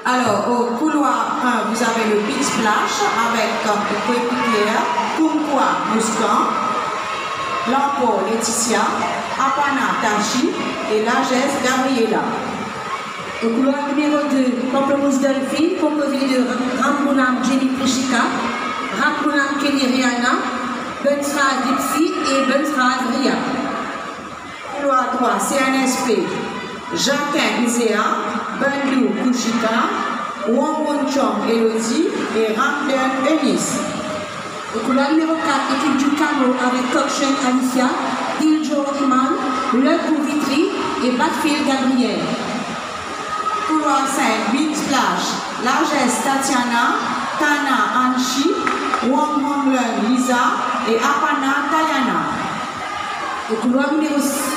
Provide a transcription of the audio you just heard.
Alors, au couloir 1, vous avez le Big Splash avec le coéquipière Kumkwa Muscan, Lampo Laetitia, Apana Tachi et Lagesse Gabriela. Au couloir numéro 2, Pamplemousse Delphine, composé de Rambounam Jenny Prishika, Rambounam Kelly Rihanna, Bensra Dipsy et Bensra Ria. Couloir 3, CNSP, Jacquin Isea, Bandou Kushika, Wong Chong Elodie et Ramden Eunice. Au couloir numéro 4, équipe du Camo avec Cockchain Alicia, Iljo Iman, Le Vitry et Backfield Gabriel. Couloir 5, Big Splash, Largesse Tatiana, Tana Anchi, Wong Honglen Lisa et Apana Tayana. Au couloir numéro 6,